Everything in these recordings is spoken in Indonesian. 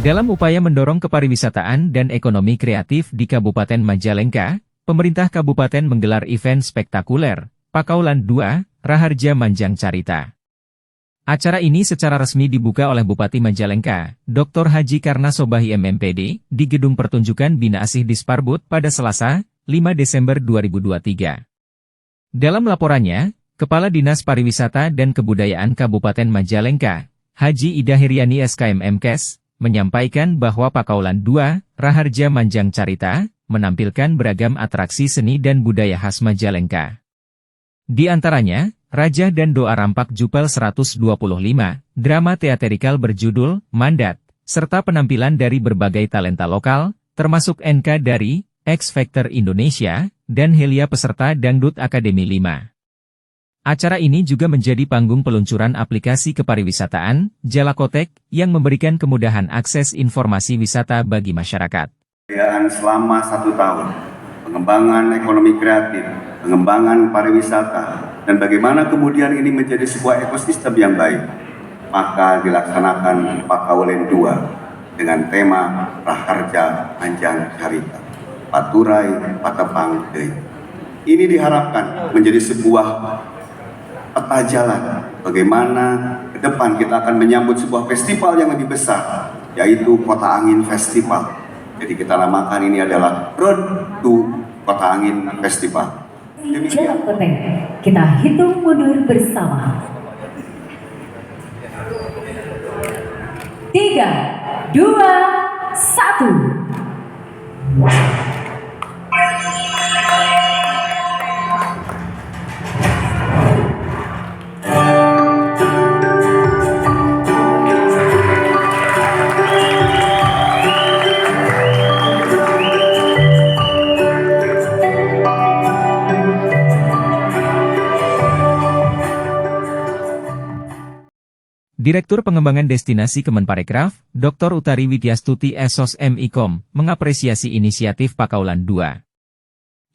Dalam upaya mendorong kepariwisataan dan ekonomi kreatif di Kabupaten Majalengka, pemerintah kabupaten menggelar event spektakuler, Pakaulan 2, Raharja Manjang Carita. Acara ini secara resmi dibuka oleh Bupati Majalengka, Dr. Haji Karna Sobahi MMPD, di Gedung Pertunjukan Bina Asih Disparbud pada Selasa, 5 Desember 2023. Dalam laporannya, Kepala Dinas Pariwisata dan Kebudayaan Kabupaten Majalengka, Haji Ida Hiriani SKM MKes, menyampaikan bahwa Pakaulan 2, Raharja Manjang Carita, menampilkan beragam atraksi seni dan budaya khas Majalengka. Di antaranya, Raja dan Doa Rampak Jupel 125, drama teaterikal berjudul Mandat, serta penampilan dari berbagai talenta lokal, termasuk NK dari X Factor Indonesia, dan Helia peserta Dangdut Akademi 5. Acara ini juga menjadi panggung peluncuran aplikasi kepariwisataan, Jalakotek, yang memberikan kemudahan akses informasi wisata bagi masyarakat. Selama 1 tahun, pengembangan ekonomi kreatif, pengembangan pariwisata, dan bagaimana kemudian ini menjadi sebuah ekosistem yang baik, maka dilaksanakan Pakaulan 2 dengan tema Raharja Manjang Carita, Paturai Patepang Deui. Ini diharapkan menjadi sebuah peta jalan bagaimana ke depan kita akan menyambut sebuah festival yang lebih besar, yaitu Kota Angin Festival. Jadi kita namakan ini adalah Road to Kota Angin Festival. Jalakotek, kita hitung mundur bersama. 3, 2, 1. Direktur Pengembangan Destinasi Kemenparekraf, Dr. Utari Widyastuti Esos MIKOM, mengapresiasi inisiatif Pakaulan 2.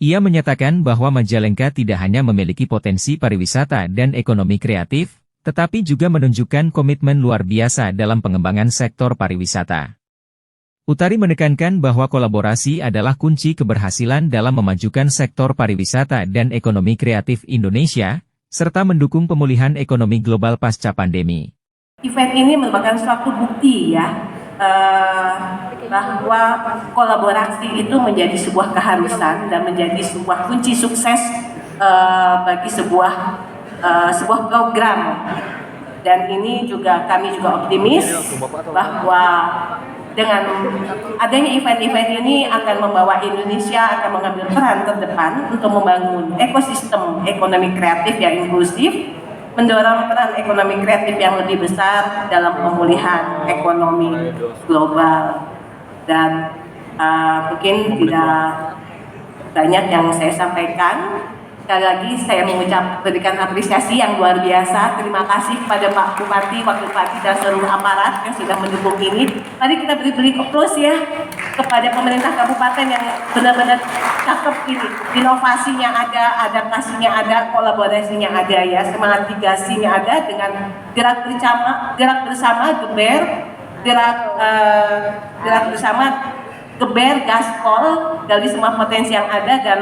Ia menyatakan bahwa Majalengka tidak hanya memiliki potensi pariwisata dan ekonomi kreatif, tetapi juga menunjukkan komitmen luar biasa dalam pengembangan sektor pariwisata. Utari menekankan bahwa kolaborasi adalah kunci keberhasilan dalam memajukan sektor pariwisata dan ekonomi kreatif Indonesia, serta mendukung pemulihan ekonomi global pasca pandemi. Event ini merupakan suatu bukti ya, bahwa kolaborasi itu menjadi sebuah keharusan dan menjadi sebuah kunci sukses bagi sebuah program. Dan ini juga kami juga optimis bahwa dengan adanya event-event ini akan membawa Indonesia akan mengambil peran terdepan untuk membangun ekosistem ekonomi kreatif yang inklusif, mendorong peran ekonomi kreatif yang lebih besar dalam pemulihan ekonomi global. Dan mungkin tidak banyak yang saya sampaikan. Sekali lagi saya berikan apresiasi yang luar biasa. Terima kasih kepada Pak Bupati, Wakil Bupati, dan seluruh aparat yang sudah mendukung ini. Mari kita beri applause ya kepada pemerintah kabupaten yang benar-benar cakep ini. Inovasinya ada, adaptasinya ada, kolaborasinya ada ya, semangat mitigasinya ada dengan gerak bersama geber, gerak bersama geber gaspol dari semua potensi yang ada. Dan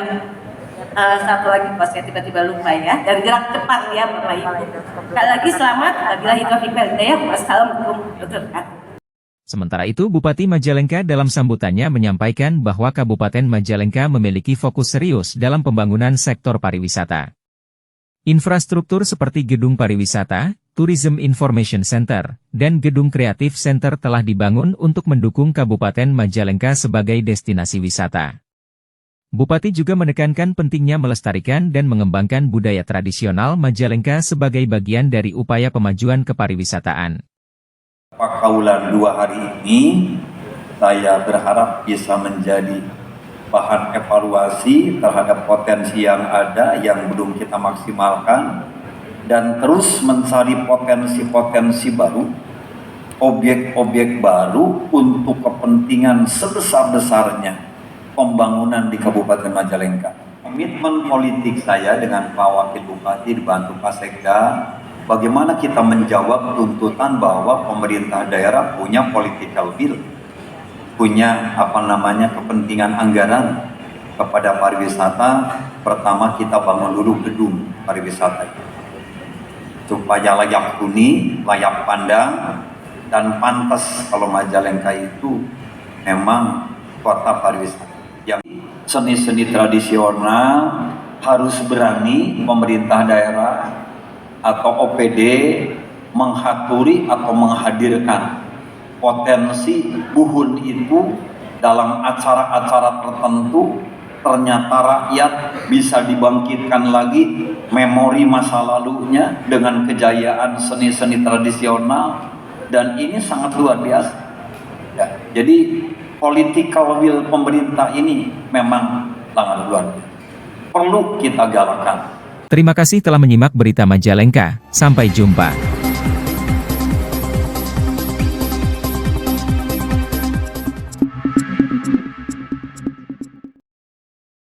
satu lagi kok saya tiba-tiba lupa ya, dan gerak cepat ya Bapak Ibu. Sekali lagi selamat, wabillahi taufiq wal hidayah. Wassalamualaikum warahmatullahi wabarakatuh. Sementara itu Bupati Majalengka dalam sambutannya menyampaikan bahwa Kabupaten Majalengka memiliki fokus serius dalam pembangunan sektor pariwisata. Infrastruktur seperti Gedung Pariwisata, Tourism Information Center, dan Gedung Kreatif Center telah dibangun untuk mendukung Kabupaten Majalengka sebagai destinasi wisata. Bupati juga menekankan pentingnya melestarikan dan mengembangkan budaya tradisional Majalengka sebagai bagian dari upaya pemajuan kepariwisataan. Pakaulan 2 hari ini, saya berharap bisa menjadi bahan evaluasi terhadap potensi yang ada yang belum kita maksimalkan, dan terus mencari potensi-potensi baru, objek-objek baru untuk kepentingan sebesar-besarnya pembangunan di Kabupaten Majalengka. Komitmen politik saya dengan Pak Wakil Bupati dibantu Pak Sekda, bagaimana kita menjawab tuntutan bahwa pemerintah daerah punya political will punya kepentingan anggaran kepada pariwisata. Pertama kita bangun dulu gedung pariwisata supaya layak huni, layak pandang, dan pantas kalau Majalengka itu memang kota pariwisata. Yang seni-seni tradisional harus berani pemerintah daerah atau OPD menghaturi atau menghadirkan potensi buhun itu dalam acara-acara tertentu. Ternyata rakyat bisa dibangkitkan lagi memori masa lalunya dengan kejayaan seni-seni tradisional, dan ini sangat luar biasa. Ya, jadi political will pemerintah ini memang sangat luar biasa. Perlu kita galakkan. Terima kasih telah menyimak berita Majalengka. Sampai jumpa.